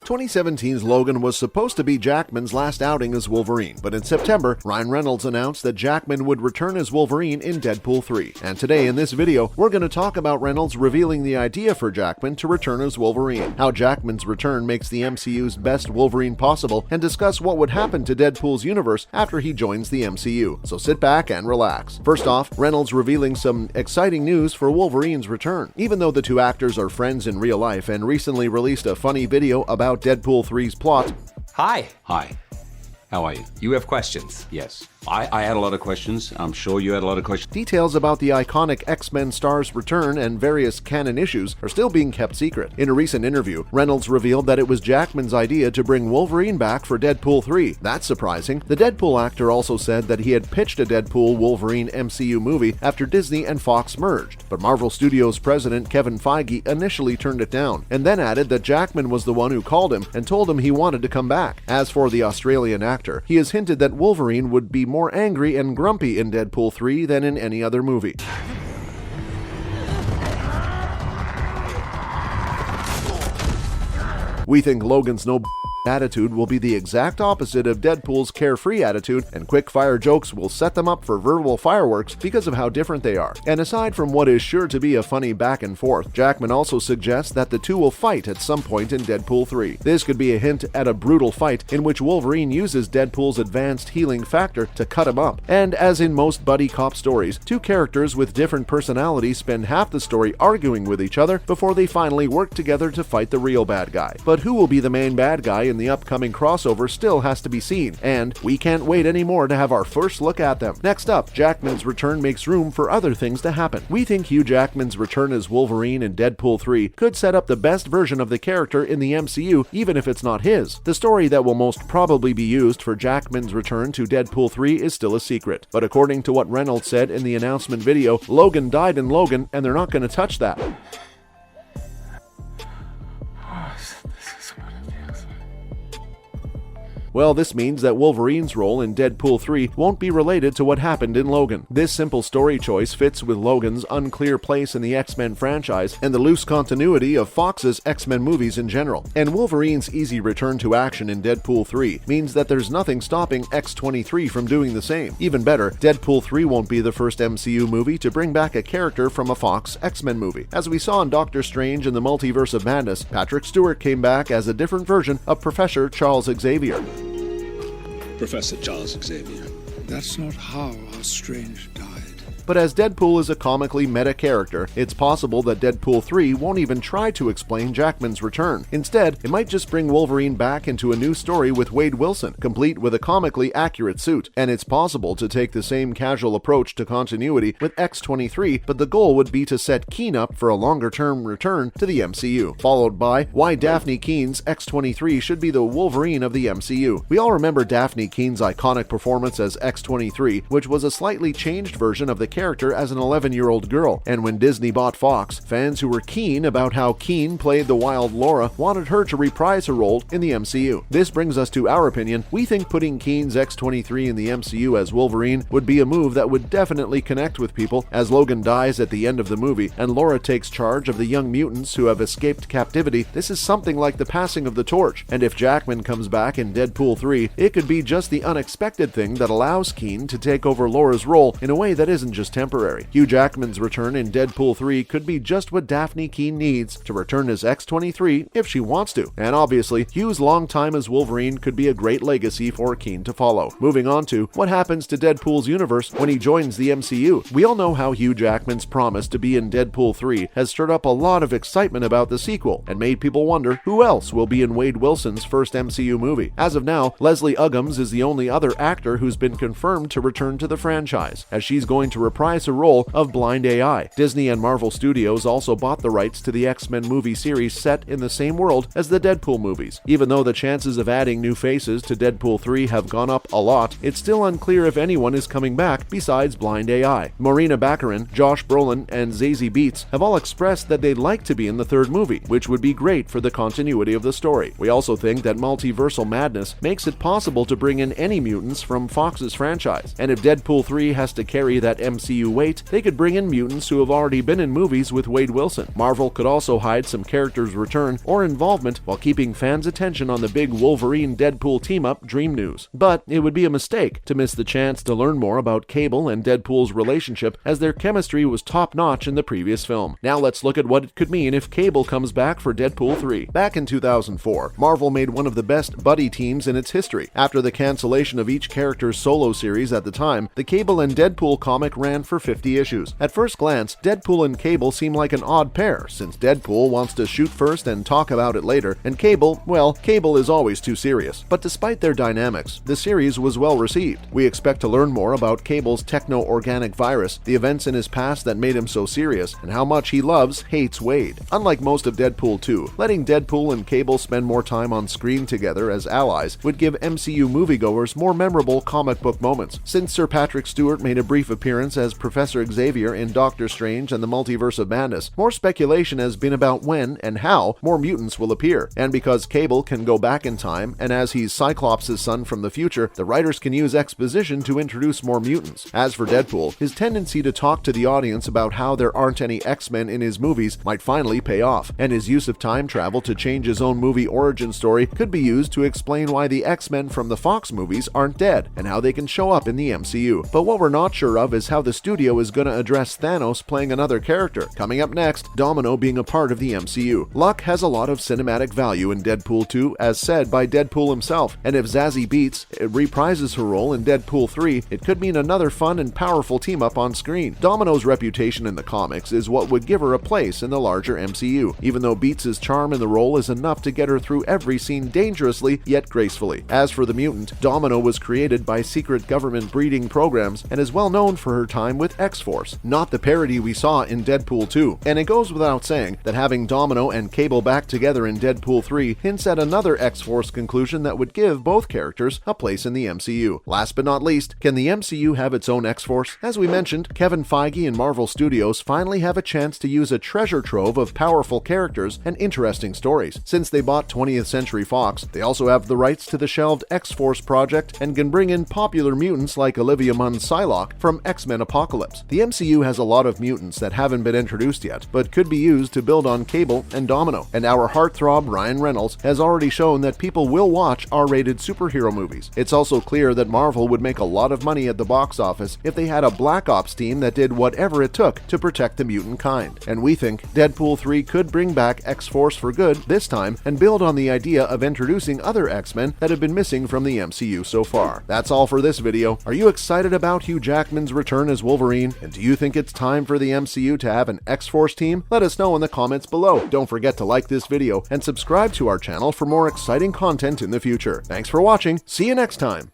2017's Logan was supposed to be Jackman's last outing as Wolverine, but in September, Ryan Reynolds announced that Jackman would return as Wolverine in Deadpool 3. And today in this video, we're going to talk about Reynolds revealing the idea for Jackman to return as Wolverine, how Jackman's return makes the MCU's best Wolverine possible, and discuss what would happen to Deadpool's universe after he joins the MCU. So sit back and relax. First off, Reynolds revealing some exciting news for Wolverine's return. Even though the two actors are friends in real life and recently released a funny video about Deadpool 3's plot. Hi. Hi. How are you? You have questions. Yes. I had a lot of questions. I'm sure you had a lot of questions. Details about the iconic X-Men star's return and various canon issues are still being kept secret. In a recent interview, Reynolds revealed that it was Jackman's idea to bring Wolverine back for Deadpool 3. That's surprising. The Deadpool actor also said that he had pitched a Deadpool Wolverine MCU movie after Disney and Fox merged, but Marvel Studios president Kevin Feige initially turned it down, and then added that Jackman was the one who called him and told him he wanted to come back. As for the Australian actor, he has hinted that Wolverine would be more angry and grumpy in Deadpool 3 than in any other movie. We think Logan's no attitude will be the exact opposite of Deadpool's carefree attitude, and quick-fire jokes will set them up for verbal fireworks because of how different they are. And aside from what is sure to be a funny back and forth, Jackman also suggests that the two will fight at some point in Deadpool 3. This could be a hint at a brutal fight in which Wolverine uses Deadpool's advanced healing factor to cut him up. And as in most buddy cop stories, two characters with different personalities spend half the story arguing with each other before they finally work together to fight the real bad guy. But who will be the main bad guy in the upcoming crossover still has to be seen, and we can't wait anymore to have our first look at them. Next up, Jackman's return makes room for other things to happen. We think Hugh Jackman's return as Wolverine in Deadpool 3 could set up the best version of the character in the MCU, even if it's not his. The story that will most probably be used for Jackman's return to Deadpool 3 is still a secret, but according to what Reynolds said in the announcement video, Logan died in Logan, and they're not going to touch that. Well, this means that Wolverine's role in Deadpool 3 won't be related to what happened in Logan. This simple story choice fits with Logan's unclear place in the X-Men franchise and the loose continuity of Fox's X-Men movies in general. And Wolverine's easy return to action in Deadpool 3 means that there's nothing stopping X-23 from doing the same. Even better, Deadpool 3 won't be the first MCU movie to bring back a character from a Fox X-Men movie. As we saw in Doctor Strange and the Multiverse of Madness, Patrick Stewart came back as a different version of Professor Charles Xavier. Professor Charles Xavier. That's not how Strange died. But as Deadpool is a comically meta character, it's possible that Deadpool 3 won't even try to explain Jackman's return. Instead, it might just bring Wolverine back into a new story with Wade Wilson, complete with a comically accurate suit. And it's possible to take the same casual approach to continuity with X-23, but the goal would be to set Keen up for a longer-term return to the MCU, followed by why Daphne Keen's X-23 should be the Wolverine of the MCU. We all remember Daphne Keen's iconic performance as X-23, which was a slightly changed version of the character as an 11-year-old girl, and when Disney bought Fox, fans who were keen about how Keen played the wild Laura wanted her to reprise her role in the MCU. This brings us to our opinion. We think putting Keen's X-23 in the MCU as Wolverine would be a move that would definitely connect with people, as Logan dies at the end of the movie and Laura takes charge of the young mutants who have escaped captivity. This is something like the passing of the torch, and if Jackman comes back in Deadpool 3, it could be just the unexpected thing that allows Keen to take over Laura's role in a way that isn't just temporary. Hugh Jackman's return in Deadpool 3 could be just what Daphne Keen needs to return as X-23 if she wants to. And obviously, Hugh's long time as Wolverine could be a great legacy for Keen to follow. Moving on to what happens to Deadpool's universe when he joins the MCU. We all know how Hugh Jackman's promise to be in Deadpool 3 has stirred up a lot of excitement about the sequel and made people wonder who else will be in Wade Wilson's first MCU movie. As of now, Leslie Uggams is the only other actor who's been confirmed to return to the franchise, as she's going to reprise her role of Blind AI. Disney and Marvel Studios also bought the rights to the X-Men movie series set in the same world as the Deadpool movies. Even though the chances of adding new faces to Deadpool 3 have gone up a lot, it's still unclear if anyone is coming back besides Blind AI. Morena Baccarin, Josh Brolin, and Zazie Beetz have all expressed that they'd like to be in the third movie, which would be great for the continuity of the story. We also think that Multiversal Madness makes it possible to bring in any mutants from Fox's franchise, and if Deadpool 3 has to carry that MCU MCU weight, they could bring in mutants who have already been in movies with Wade Wilson. Marvel could also hide some characters' return or involvement while keeping fans' attention on the big Wolverine-Deadpool team-up Dream News. But it would be a mistake to miss the chance to learn more about Cable and Deadpool's relationship, as their chemistry was top-notch in the previous film. Now let's look at what it could mean if Cable comes back for Deadpool 3. Back in 2004, Marvel made one of the best buddy teams in its history. After the cancellation of each character's solo series at the time, the Cable and Deadpool comic ran for 50 issues. At first glance, Deadpool and Cable seem like an odd pair, since Deadpool wants to shoot first and talk about it later, and Cable, well, Cable is always too serious. But despite their dynamics, the series was well received. We expect to learn more about Cable's techno-organic virus, the events in his past that made him so serious, and how much he hates Wade. Unlike most of Deadpool 2, letting Deadpool and Cable spend more time on screen together as allies would give MCU moviegoers more memorable comic book moments. Since Sir Patrick Stewart made a brief appearance as Professor Xavier in Doctor Strange and the Multiverse of Madness, more speculation has been about when and how more mutants will appear. And because Cable can go back in time, and as he's Cyclops' son from the future, the writers can use exposition to introduce more mutants. As for Deadpool, his tendency to talk to the audience about how there aren't any X-Men in his movies might finally pay off, and his use of time travel to change his own movie origin story could be used to explain why the X-Men from the Fox movies aren't dead, and how they can show up in the MCU. But what we're not sure of is how the studio is going to address Thanos playing another character. Coming up next, Domino being a part of the MCU. Luck has a lot of cinematic value in Deadpool 2, as said by Deadpool himself, and if Zazie Beetz reprises her role in Deadpool 3, it could mean another fun and powerful team-up on screen. Domino's reputation in the comics is what would give her a place in the larger MCU, even though Beetz' charm in the role is enough to get her through every scene dangerously yet gracefully. As for the mutant, Domino was created by secret government breeding programs and is well known for her time with X-Force, not the parody we saw in Deadpool 2. And it goes without saying that having Domino and Cable back together in Deadpool 3 hints at another X-Force conclusion that would give both characters a place in the MCU. Last but not least, can the MCU have its own X-Force? As we mentioned, Kevin Feige and Marvel Studios finally have a chance to use a treasure trove of powerful characters and interesting stories. Since they bought 20th Century Fox, they also have the rights to the shelved X-Force project and can bring in popular mutants like Olivia Munn's Psylocke from X-Men Apocalypse. The MCU has a lot of mutants that haven't been introduced yet, but could be used to build on Cable and Domino. And our heartthrob Ryan Reynolds has already shown that people will watch R-rated superhero movies. It's also clear that Marvel would make a lot of money at the box office if they had a Black Ops team that did whatever it took to protect the mutant kind. And we think Deadpool 3 could bring back X-Force for good this time and build on the idea of introducing other X-Men that have been missing from the MCU so far. That's all for this video. Are you excited about Hugh Jackman's return as Wolverine? And do you think it's time for the MCU to have an X-Force team? Let us know in the comments below. Don't forget to like this video and subscribe to our channel for more exciting content in the future. Thanks for watching. See you next time.